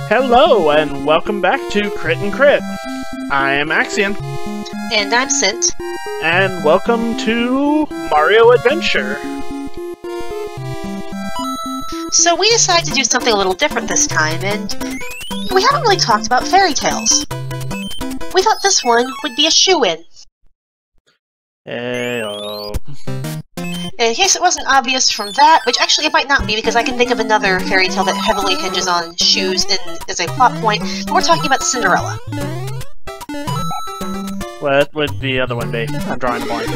Hello, and welcome back to Crit and Crit. I am Axion. And I'm Scint. And welcome to Mario Adventure. So we decided to do something a little different this time, and we haven't really talked about fairy tales. We thought this one would be a shoo-in. Heyo. In case it wasn't obvious from that, which actually it might not be, because I can think of another fairy tale that heavily hinges on shoes as a plot point, but we're talking about Cinderella. What would the other one be? I'm drawing a blank.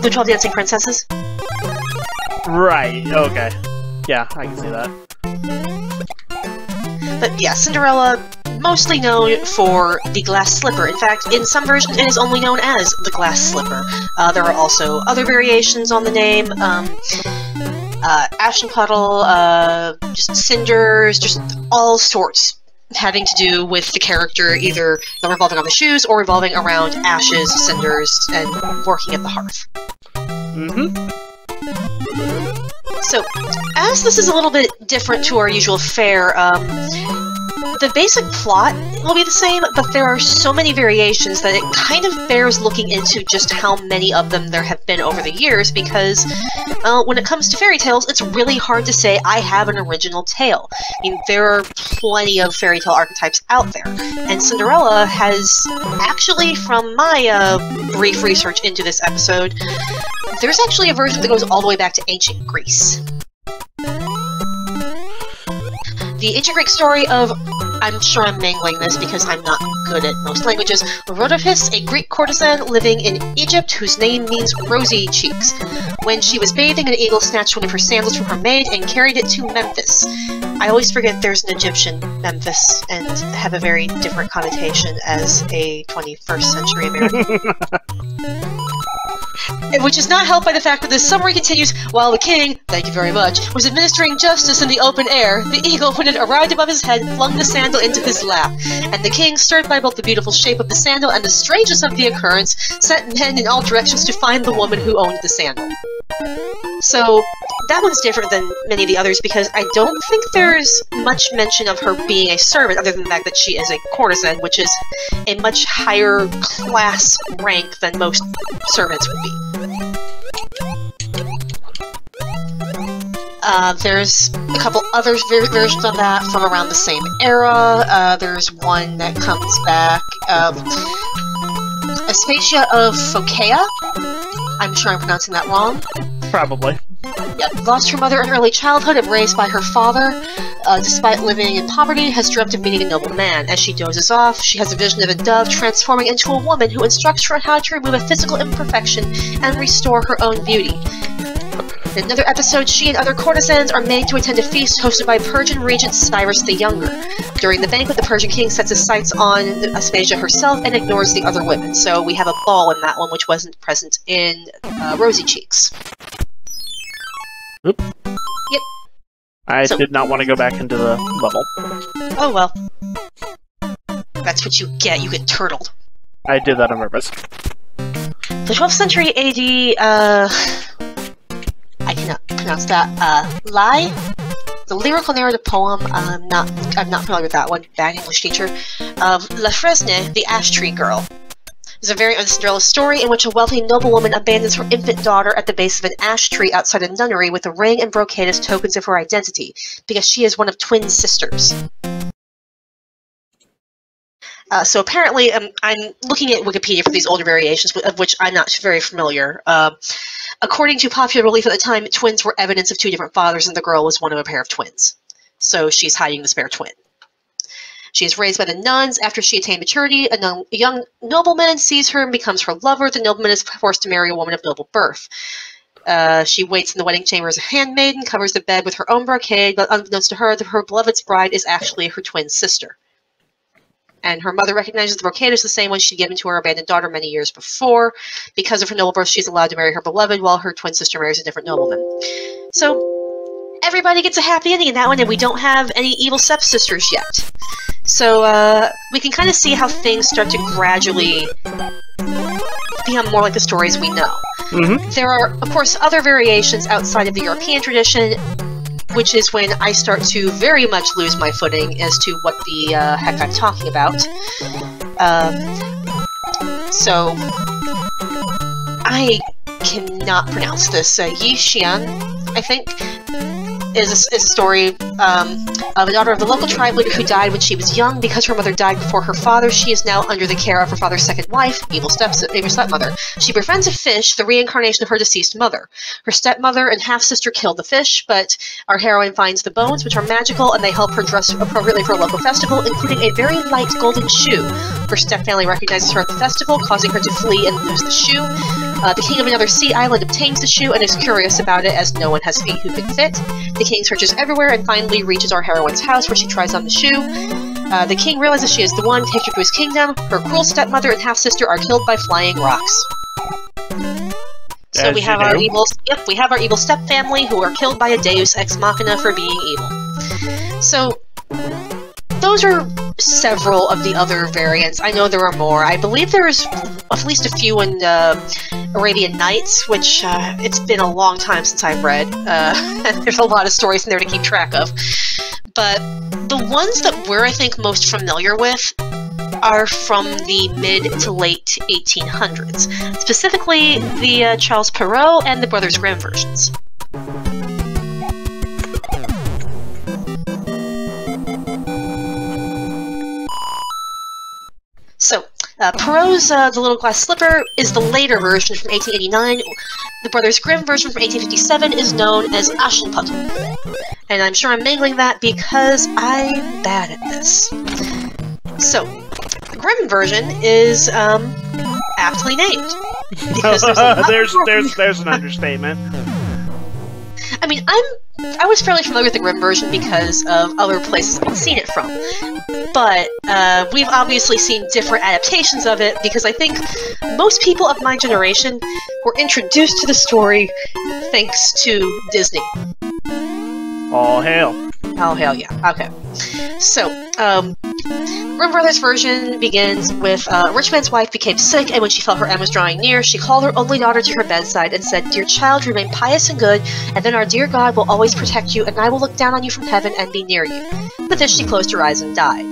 The 12 Dancing Princesses? Right, okay. Yeah, I can see that. But yeah, Cinderella, mostly known for the glass slipper. In fact, in some versions it is only known as the glass slipper. There are also other variations on the name. Ashen puddle, just cinders, just all sorts having to do with the character, either revolving on the shoes or revolving around ashes, cinders, and working at the hearth. So, as this is a little bit different to our usual fare, the basic plot will be the same, but there are so many variations that it kind of bears looking into just how many of them there have been over the years, because when it comes to fairy tales, it's really hard to say I have an original tale. I mean, there are plenty of fairy tale archetypes out there, and Cinderella has actually, from my brief research into this episode, there's actually a version that goes all the way back to ancient Greece. The ancient Greek story of, I'm sure I'm mangling this because I'm not good at most languages, Rhodope, a Greek courtesan living in Egypt whose name means rosy cheeks. When she was bathing, an eagle snatched one of her sandals from her maid and carried it to Memphis. I always forget there's an Egyptian Memphis and have a very different connotation as a 21st century American. Which is not helped by the fact that the summary continues, while the king, thank you very much, was administering justice in the open air, the eagle, when it arrived above his head, flung the sandal into his lap, and the king, stirred by both the beautiful shape of the sandal and the strangeness of the occurrence, sent men in all directions to find the woman who owned the sandal. So, that one's different than many of the others because I don't think there's much mention of her being a servant, other than the fact that she is a courtesan, which is a much higher class rank than most servants would be. There's a couple other versions of that from around the same era. There's one that comes back, Aspasia of Phocaea. I'm sure I'm pronouncing that wrong. Probably. Yep. Lost her mother in early childhood and raised by her father. Despite living in poverty, has dreamt of meeting a noble man. As she dozes off, she has a vision of a dove transforming into a woman who instructs her on how to remove a physical imperfection and restore her own beauty. In another episode, she and other courtesans are made to attend a feast hosted by Persian regent Cyrus the Younger. During the banquet, the Persian king sets his sights on Aspasia herself and ignores the other women, so we have a ball in that one which wasn't present in Rosy Cheeks. Oop. Yep. I did not want to go back into the level. Oh well. That's what you get turtled. I did that on purpose. The 12th century AD, I cannot pronounce that, Lie? The lyrical narrative poem, I'm not familiar with that one, bad English teacher, of La Fresne, the Ash Tree Girl. It's a variant of the Cinderella story in which a wealthy noblewoman abandons her infant daughter at the base of an ash tree outside a nunnery with a ring and brocade as tokens of her identity, because she is one of twin sisters. So apparently, I'm looking at Wikipedia for these older variations, of which I'm not very familiar. According to popular belief at the time, twins were evidence of two different fathers, and the girl was one of a pair of twins. So she's hiding the spare twin. She is raised by the nuns. After she attained maturity, a young nobleman sees her and becomes her lover. The nobleman is forced to marry a woman of noble birth. She waits in the wedding chamber as a handmaiden, covers the bed with her own brocade, but unbeknownst to her, her beloved's bride is actually her twin sister. And her mother recognizes the brocade as the same one she'd given to her abandoned daughter many years before. Because of her noble birth, she's allowed to marry her beloved, while her twin sister marries a different nobleman. So, everybody gets a happy ending in that one, and we don't have any evil stepsisters yet. So, we can kind of see how things start to gradually become more like the stories we know. There are, of course, other variations outside of the European tradition, which is when I start to very much lose my footing as to what the heck I'm talking about. So, I cannot pronounce this. Yi Xian, I think, is a story of a daughter of the local tribe leader who died when she was young. Because her mother died before her father, she is now under the care of her father's second wife, evil stepmother. She befriends a fish, the reincarnation of her deceased mother. Her stepmother and half-sister kill the fish, but our heroine finds the bones, which are magical, and they help her dress appropriately for a local festival, including a very light golden shoe. Her stepfamily recognizes her at the festival, causing her to flee and lose the shoe. The king of another sea island obtains the shoe and is curious about it, as no one has feet who can fit. The king searches everywhere and finally reaches our heroine's house, where she tries on the shoe. The king realizes she is the one, takes her to his kingdom. Her cruel stepmother and half-sister are killed by flying rocks. So we have our evil stepfamily who are killed by a deus ex machina for being evil. So those are several of the other variants. I know there are more. I believe there's at least a few in Arabian Nights, which it's been a long time since I've read. And there's a lot of stories in there to keep track of. But the ones that we're, I think, most familiar with are from the mid to late 1800s. Specifically, the Charles Perrault and the Brothers Grimm versions. So, Perrault's The Little Glass Slipper is the later version from 1889. The Brothers Grimm version from 1857 is known as Aschenputtel. And I'm sure I'm mangling that because I'm bad at this. So, the Grimm version is aptly named. Because there's an understatement. I mean, I was fairly familiar with the Grimm version because of other places I've seen it from. But we've obviously seen different adaptations of it, because I think most people of my generation were introduced to the story thanks to Disney. All hail. Oh, hell yeah. Okay. So, Grimm Brothers version begins with, a rich man's wife became sick, and when she felt her end was drawing near, she called her only daughter to her bedside and said, "Dear child, remain pious and good, and then our dear God will always protect you, and I will look down on you from heaven and be near you." With this, she closed her eyes and died.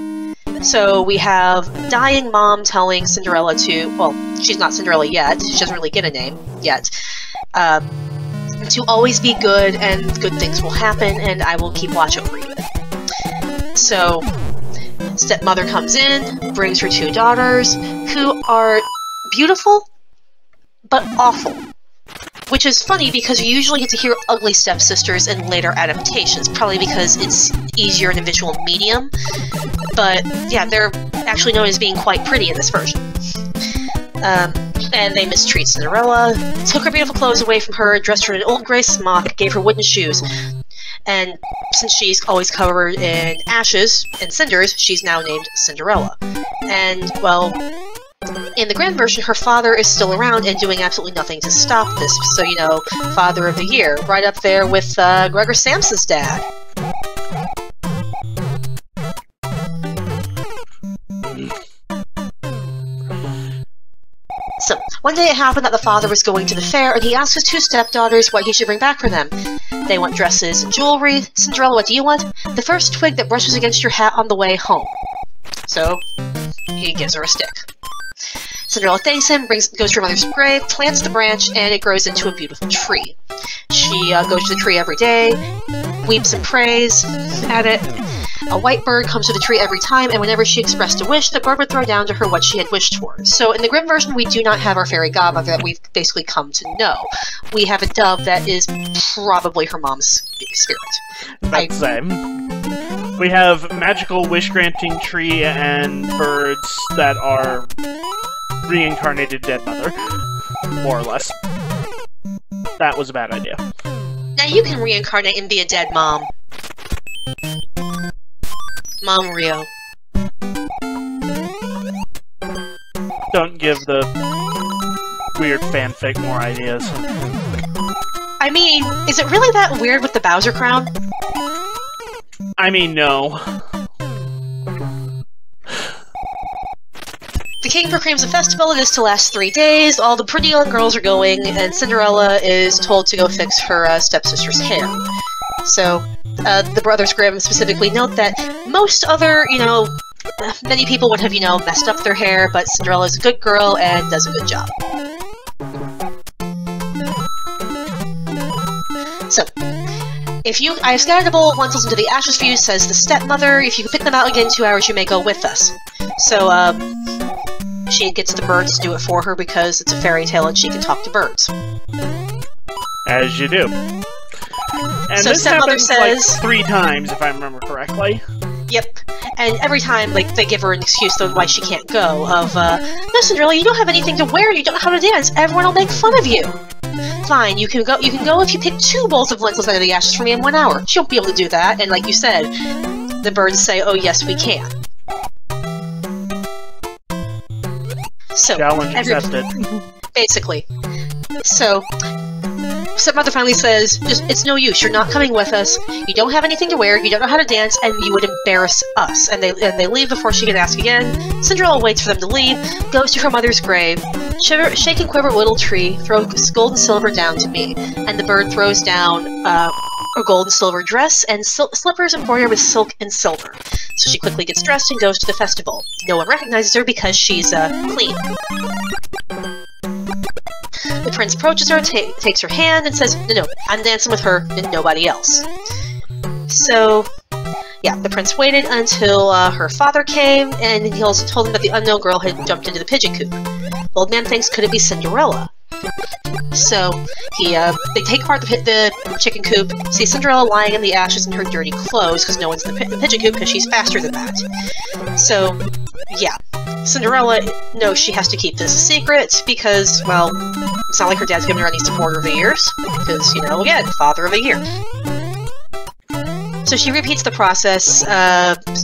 So we have dying mom telling Cinderella to, well, she's not Cinderella yet, she doesn't really get a name yet, to always be good, and good things will happen, and I will keep watch over you. So, stepmother comes in, brings her two daughters, who are beautiful, but awful. Which is funny, because you usually get to hear ugly stepsisters in later adaptations, probably because it's easier in a visual medium. But, yeah, they're actually known as being quite pretty in this version. And they mistreat Cinderella, took her beautiful clothes away from her, dressed her in an old gray smock, gave her wooden shoes. And since she's always covered in ashes and cinders, she's now named Cinderella. And, well, in the Grimm version, her father is still around and doing absolutely nothing to stop this. So, you know, Father of the Year, right up there with Gregor Samsa's dad. So, one day it happened that the father was going to the fair, and he asked his two stepdaughters what he should bring back for them. They want dresses and jewelry. Cinderella, what do you want? The first twig that brushes against your hat on the way home. So, he gives her a stick. Cinderella thanks him, goes to her mother's grave, plants the branch, and it grows into a beautiful tree. She goes to the tree every day, weeps and prays at it. A white bird comes to the tree every time, and whenever she expressed a wish, the bird would throw down to her what she had wished for. So in the Grimm version, we do not have our fairy godmother that we've basically come to know. We have a dove that is probably her mom's spirit. That's the same. We have magical wish-granting tree and birds that are reincarnated dead mother, more or less. That was a bad idea. Now you can reincarnate and be a dead mom. Mom Rio. Don't give the weird fanfic more ideas. I mean, is it really that weird with the Bowser crown? I mean, no. The king proclaims a festival. It is to last 3 days. All the pretty young girls are going, and Cinderella is told to go fix her stepsister's hair. So, the Brothers Grimm specifically note that most other, many people would have, messed up their hair, but Cinderella's a good girl and does a good job. So, I scattered a bowl of lentils into the ashes for you, says the stepmother. If you can pick them out again in 2 hours, you may go with us. So, she gets the birds to do it for her because it's a fairy tale and she can talk to birds. As you do. And so this stepmother happens, says... like, 3 times, if I remember correctly. Yep. And every time, they give her an excuse of why she can't go, of, no, Cinderella, you don't have anything to wear, you don't know how to dance, everyone will make fun of you. Fine, you can go if you pick 2 bowls of lentils out of the ashes for me in 1 hour. She won't be able to do that, and like you said, the birds say, oh yes, we can. So, challenge accepted. Basically. So, stepmother finally says, it's no use, you're not coming with us, you don't have anything to wear, you don't know how to dance, and you would embarrass us. And they leave before she can ask again. Cinderella waits for them to leave, goes to her mother's grave, shake and quiver little tree, throw gold and silver down to me. And the bird throws down a gold and silver dress and slippers embroidered with silk and silver. So she quickly gets dressed and goes to the festival. No one recognizes her because she's clean. The prince approaches her, takes her hand, and says, no, I'm dancing with her and nobody else. So, yeah, the prince waited until her father came, and he also told him that the unknown girl had jumped into the pigeon coop. The old man thinks, could it be Cinderella? So, they take apart the chicken coop, see Cinderella lying in the ashes in her dirty clothes, because no one's in the pigeon coop, because she's faster than that. So, yeah. Cinderella knows she has to keep this a secret, because, well, it's not like her dad's given her any support over the years, because, again, father of the year. So she repeats the process.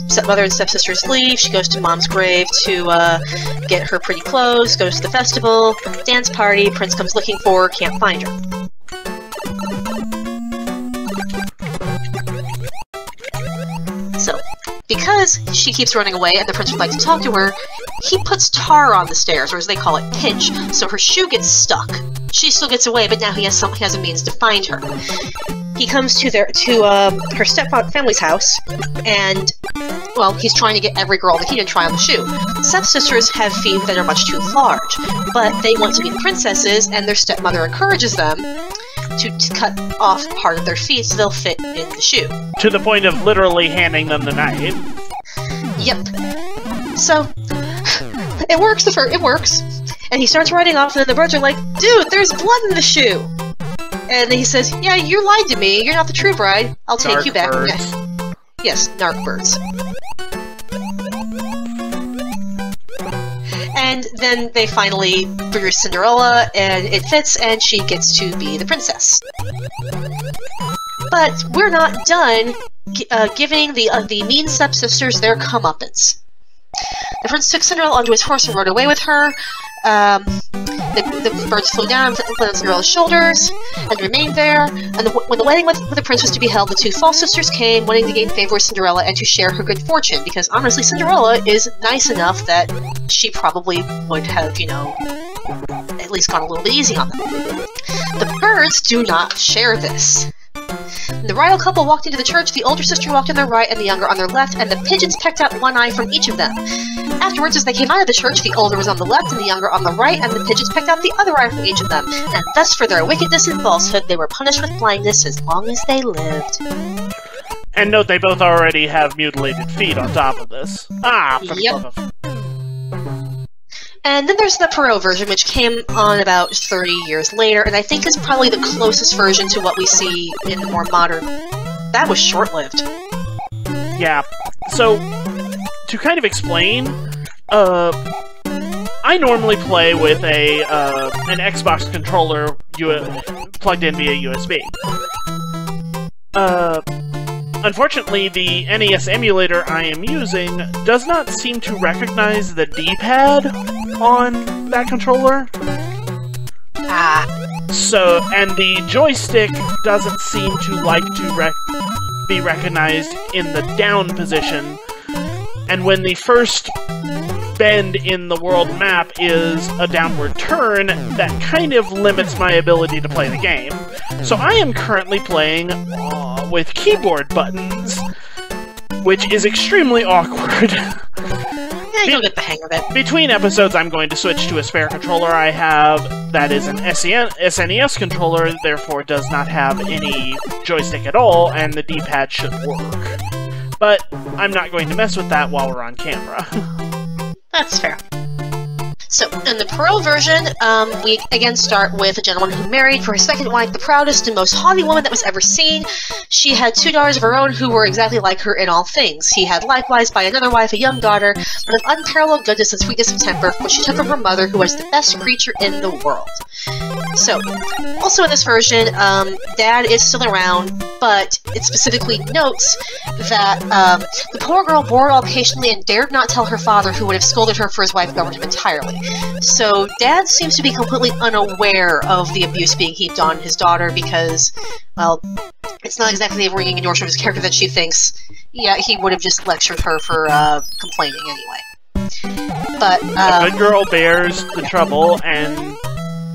Stepmother and stepsisters leave. She goes to mom's grave to get her pretty clothes, goes to the festival, dance party, prince comes looking for her, can't find her. So, because she keeps running away and the prince would like to talk to her, he puts tar on the stairs, or as they call it, pinch, so her shoe gets stuck. She still gets away, but now he has a means to find her. He comes to her stepfamily's house, and, well, he's trying to get every girl in the kingdom to try on the shoe. Stepsisters have feet that are much too large, but they want to be the princesses, and their stepmother encourages them to cut off part of their feet so they'll fit in the shoe. To the point of literally handing them the knife. Yep. So, it works, it works. And he starts riding off, and then the birds are like, dude, there's blood in the shoe! And then he says, yeah, you lied to me, you're not the true bride, I'll take you back. Birds. Yes, narc birds. And then they finally produce Cinderella, and it fits, and she gets to be the princess. But we're not done giving the mean stepsisters their comeuppance. The prince took Cinderella onto his horse and rode away with her. The birds flew down and put on Cinderella's shoulders and remained there. And when the wedding with the prince was to be held, the 2 false sisters came, wanting to gain favor with Cinderella and to share her good fortune, because honestly, Cinderella is nice enough that she probably would have, at least gone a little bit easy on them. The birds do not share this. When the bridal couple walked into the church, the older sister walked on their right and the younger on their left, and the pigeons pecked out one eye from each of them. Afterwards, as they came out of the church, the older was on the left and the younger on the right, and the pigeons pecked out the other eye from each of them. And thus, for their wickedness and falsehood, they were punished with blindness as long as they lived. And note they both already have mutilated feet on top of this. Ah, for the love of... And then there's the Perrault version, which came on about 30 years later, and I think is probably the closest version to what we see in the more modern... That was short-lived. Yeah. So, to kind of explain, I normally play with an Xbox controller plugged in via USB. Unfortunately, the NES emulator I am using does not seem to recognize the D-pad on that controller. So, and the joystick doesn't seem to like to be recognized in the down position. And when the first bend in the world map is a downward turn, that kind of limits my ability to play the game. So I am currently playing, with keyboard buttons, which is extremely awkward. Yeah, you'll get the hang of it. Between episodes, I'm going to switch to a spare controller I have that is an SNES controller, therefore does not have any joystick at all, and the D-pad should work. But I'm not going to mess with that while we're on camera. That's fair. So, in the Perrault version, we again start with a gentleman who married for his second wife, the proudest and most haughty woman that was ever seen. She had 2 daughters of her own who were exactly like her in all things. He had likewise by another wife a young daughter, but of unparalleled goodness and sweetness of temper, which she took from her mother, who was the best creature in the world. So, also in this version, Dad is still around, but it specifically notes that the poor girl bore it all patiently and dared not tell her father, who would have scolded her for his wife governed him entirely. So Dad seems to be completely unaware of the abuse being heaped on his daughter because, well, it's not exactly a ringing endorsement of his character that she thinks, yeah, he would have just lectured her for complaining anyway. But a good girl bears the trouble and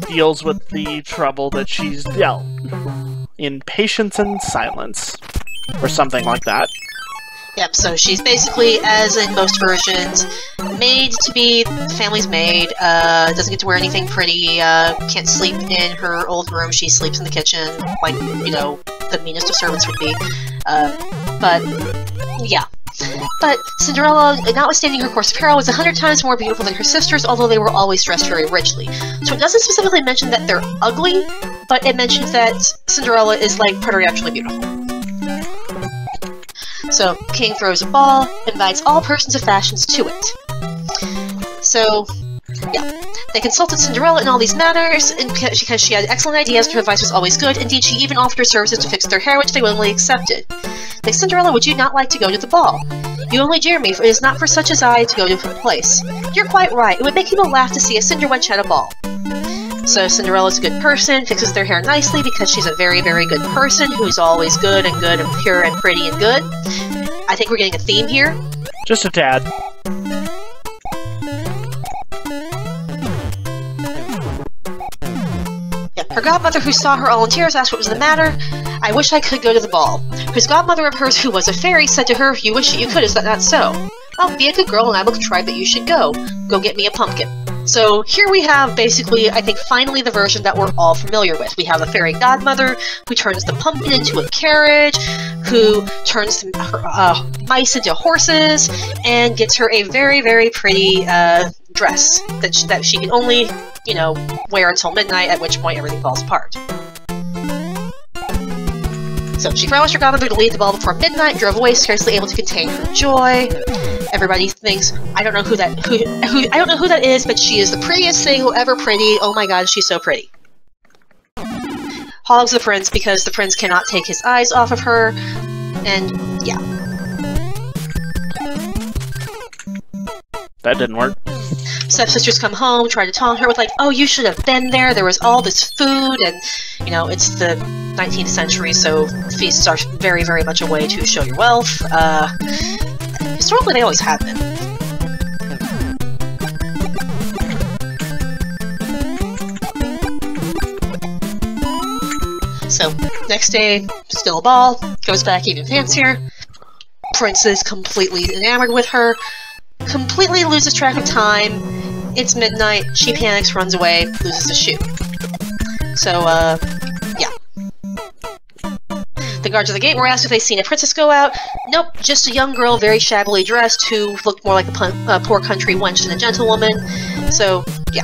deals with the trouble that she's dealt in patience and silence, or something like that. Yep, so she's basically, as in most versions, made to be the family's maid, doesn't get to wear anything pretty, can't sleep in her old room, she sleeps in the kitchen, like, you know, the meanest of servants would be. But, yeah. But Cinderella, notwithstanding her coarse apparel, was 100 times more beautiful than her sisters, although they were always dressed very richly. So it doesn't specifically mention that they're ugly, but it mentions that Cinderella is, like, preternaturally beautiful. So, King throws a ball, invites all persons of fashions to it. So, yeah. They consulted Cinderella in all these matters, and because she had excellent ideas and her advice was always good. Indeed, she even offered her services to fix their hair, which they willingly accepted. They, Cinderella, would you not like to go to the ball? You only jeer me, for it is not for such as I to go to a place. You're quite right. It would make people laugh to see a cinder wench at a ball. So Cinderella's a good person, fixes their hair nicely because she's a very, very good person who's always good and pure and pretty and good. I think we're getting a theme here. Just a tad. Yeah, her godmother, who saw her all in tears, asked what was the matter. I wish I could go to the ball. Whose godmother of hers, who was a fairy, said to her, you wish that you could, is that not so? Well, be a good girl and I will contrive that you should go. Go get me a pumpkin. So here we have basically, I think, finally the version that we're all familiar with. We have a fairy godmother who turns the pumpkin into a carriage, who turns her mice into horses, and gets her a very, very pretty dress that she can only, you know, wear until midnight, at which point everything falls apart. So she promised her godmother to leave the ball before midnight, drove away, scarcely able to contain her joy. Everybody thinks, I don't know who that is, but she is the prettiest thing who ever pretty. Oh my god, she's so pretty. Hogs the prince because the prince cannot take his eyes off of her, and yeah. That didn't work. Stepsisters come home, try to taunt her with like, oh, you should have been there was all this food, and, you know, it's the 19th century, so feasts are very, very much a way to show your wealth. Historically, they always have been. So, next day, still a ball, goes back even fancier. Prince is completely enamored with her, completely loses track of time. It's midnight, she panics, runs away, loses the shoe. So, yeah. The guards at the gate were asked if they'd seen a princess go out. Nope, just a young girl, very shabbily dressed, who looked more like a poor country wench than a gentlewoman. So, yeah.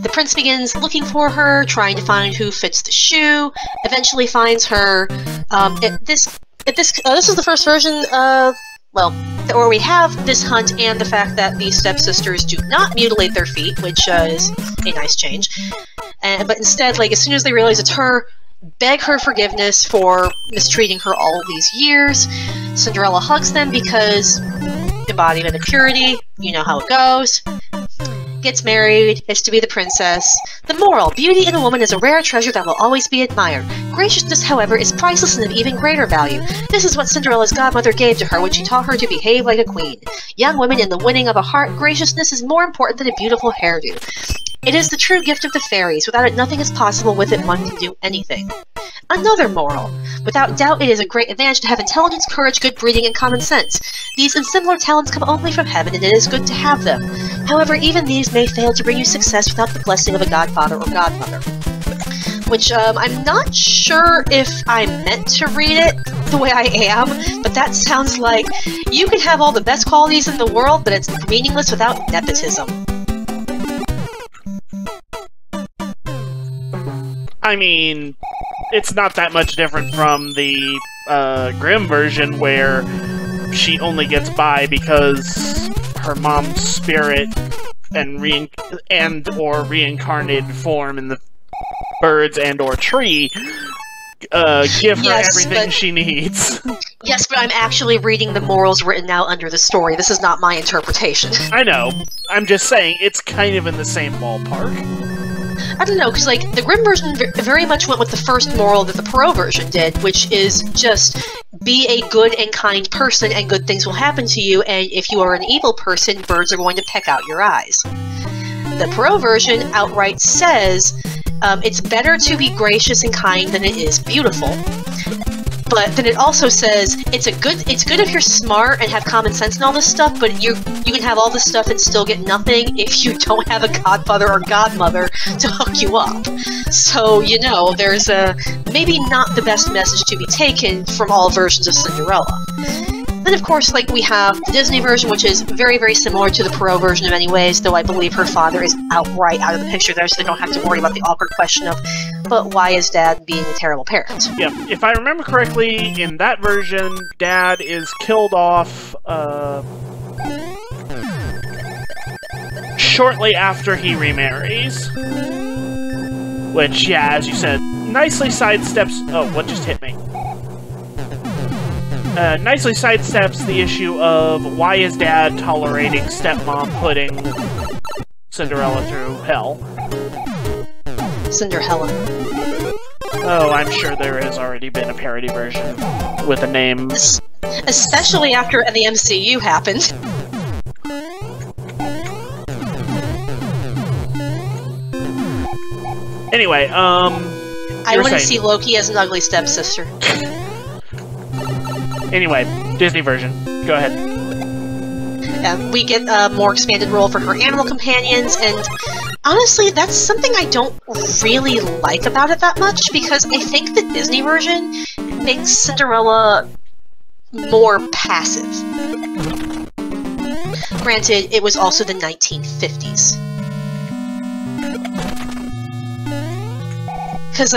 The prince begins looking for her, trying to find who fits the shoe, eventually finds her. This is the first version of, well, where we have this hunt and the fact that the stepsisters do not mutilate their feet, which is a nice change. But instead, like, as soon as they realize it's her, beg her forgiveness for mistreating her all these years. Cinderella hugs them because embodiment of purity, you know how it goes. Gets married, is to be the princess. The moral: beauty in a woman is a rare treasure that will always be admired. Graciousness, however, is priceless and of even greater value. This is what Cinderella's godmother gave to her when she taught her to behave like a queen. Young women, in the winning of a heart, graciousness is more important than a beautiful hairdo. It is the true gift of the fairies. Without it, nothing is possible. With it, one can do anything. Another moral. Without doubt, it is a great advantage to have intelligence, courage, good breeding, and common sense. These and similar talents come only from heaven, and it is good to have them. However, even these may fail to bring you success without the blessing of a godfather or godmother. Which, I'm not sure if I meant to read it the way I am, but that sounds like you can have all the best qualities in the world, but it's meaningless without nepotism. I mean, it's not that much different from the Grimm version, where she only gets by because her mom's spirit and or reincarnated form in the birds and or tree give her everything she needs. Yes, but I'm actually reading the morals written out under the story. This is not my interpretation. I know. I'm just saying, it's kind of in the same ballpark. I don't know, because like the Grimm version very much went with the first moral that the Perrault version did, which is just be a good and kind person and good things will happen to you, and if you are an evil person, birds are going to peck out your eyes. The Perrault version outright says it's better to be gracious and kind than it is beautiful. But then it also says it's good if you're smart and have common sense and all this stuff, but you can have all this stuff and still get nothing if you don't have a godfather or godmother to hook you up. So, you know, there's maybe not the best message to be taken from all versions of Cinderella. Then, of course, like, we have the Disney version, which is very, very similar to the Perrault version in many ways, though I believe her father is outright out of the picture there, so they don't have to worry about the awkward question of, but why is Dad being a terrible parent? Yeah, if I remember correctly, in that version, Dad is killed off, shortly after he remarries. Which, yeah, as you said, nicely sidesteps... Oh, what just hit me? Nicely sidesteps the issue of why is Dad tolerating stepmom putting Cinderella through hell. Cinderella. Oh, I'm sure there has already been a parody version with a name. Especially after the MCU happened. Anyway, I want to see Loki as an ugly stepsister. Anyway, Disney version. Go ahead. We get a more expanded role for her animal companions, and honestly, that's something I don't really like about it that much, because I think the Disney version makes Cinderella more passive. Granted, it was also the 1950s. Because,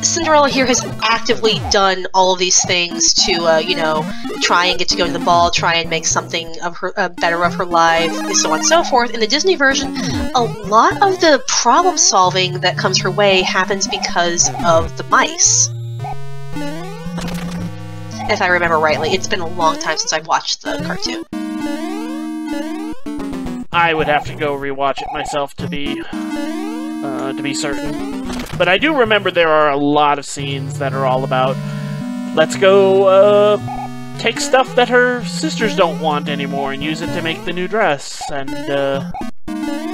Cinderella here has actively done all of these things to, you know, try and get to go to the ball, try and make something of her better of her life, and so on and so forth. In the Disney version, a lot of the problem-solving that comes her way happens because of the mice. If I remember rightly. It's been a long time since I've watched the cartoon. I would have to go rewatch it myself to be certain. But I do remember there are a lot of scenes that are all about, let's go, take stuff that her sisters don't want anymore and use it to make the new dress, and,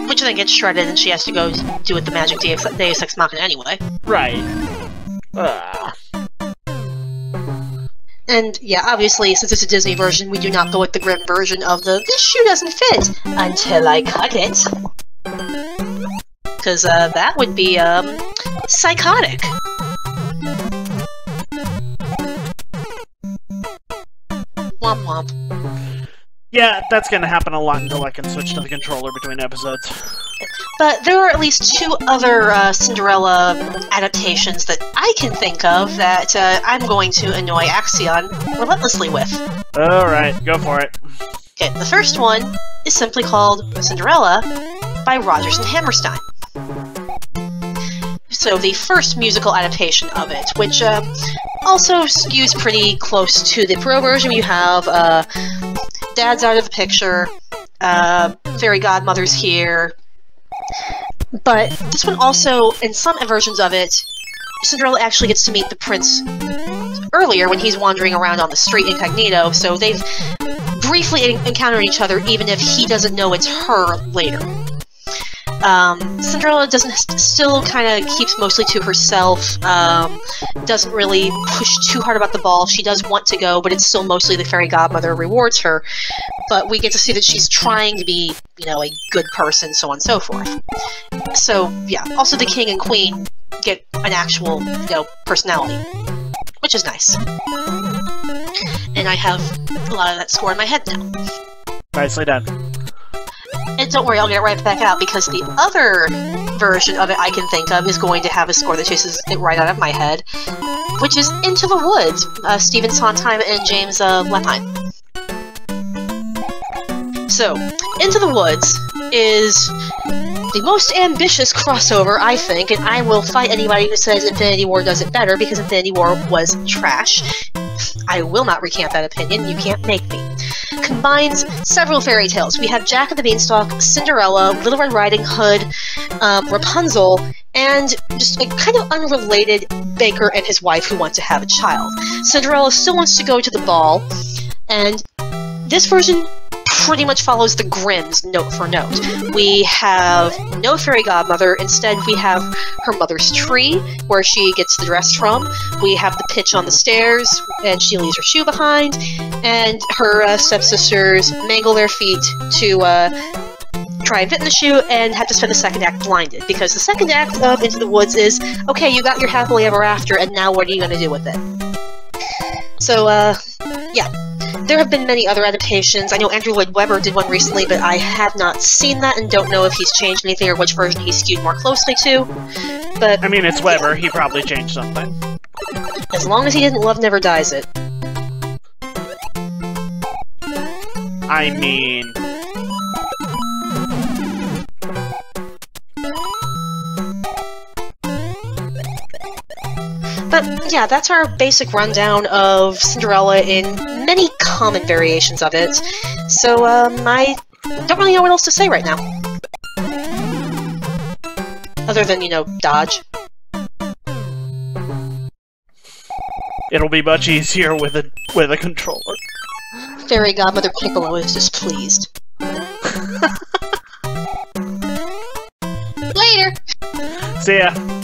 which then gets shredded and she has to go do it the magic Deus Ex Machina anyway. Right. And, yeah, obviously, since it's a Disney version, we do not go with the Grimm version of the, this shoe doesn't fit until I cut it. Because, that would be, psychotic. Womp womp. Yeah, that's gonna happen a lot until I can switch to the controller between episodes. But there are at least two other Cinderella adaptations that I can think of that I'm going to annoy Axion relentlessly with. Alright, go for it. Okay, the first one is simply called Cinderella by Rodgers and Hammerstein. So the first musical adaptation of it, which also skews pretty close to the Perrault version. You have Dad's out of the picture, fairy godmother's here, but this one also, in some versions of it, Cinderella actually gets to meet the prince earlier when he's wandering around on the street incognito, so they've briefly encountered each other even if he doesn't know it's her later. Cinderella still kind of keeps mostly to herself, doesn't really push too hard about the ball. She does want to go, but it's still mostly the fairy godmother rewards her. But we get to see that she's trying to be, a good person, so on and so forth. So, yeah. Also, the king and queen get an actual, personality, which is nice. And I have a lot of that score in my head now. Nicely done. And don't worry, I'll get it right back out, because the other version of it I can think of is going to have a score that chases it right out of my head, which is Into the Woods, Stephen Sondheim and James Lepine. So, Into the Woods is the most ambitious crossover, I think, and I will fight anybody who says Infinity War does it better, because Infinity War was trash. I will not recant that opinion, you can't make me. Combines several fairy tales. We have Jack and the Beanstalk, Cinderella, Little Red Riding Hood, Rapunzel, and just a kind of unrelated baker and his wife who want to have a child. Cinderella still wants to go to the ball, and this version pretty much follows the Grimms note for note. We have no fairy godmother, instead we have her mother's tree, where she gets the dress from. We have the pitch on the stairs, and she leaves her shoe behind, and her stepsisters mangle their feet to try and fit in the shoe, and have to spend the second act blinded, because the second act of Into the Woods is, okay, you got your happily ever after, and now what are you going to do with it? So, yeah. There have been many other adaptations. I know Andrew Lloyd Webber did one recently, but I have not seen that and don't know if he's changed anything or which version he's skewed more closely to. But I mean, it's Webber. He probably changed something. As long as he didn't Love Never Dies it. I mean... But yeah, that's our basic rundown of Cinderella in many common variations of it. So, I don't really know what else to say right now. Other than, dodge. It'll be much easier with a controller. Fairy Godmother Piccolo is displeased. Later! See ya!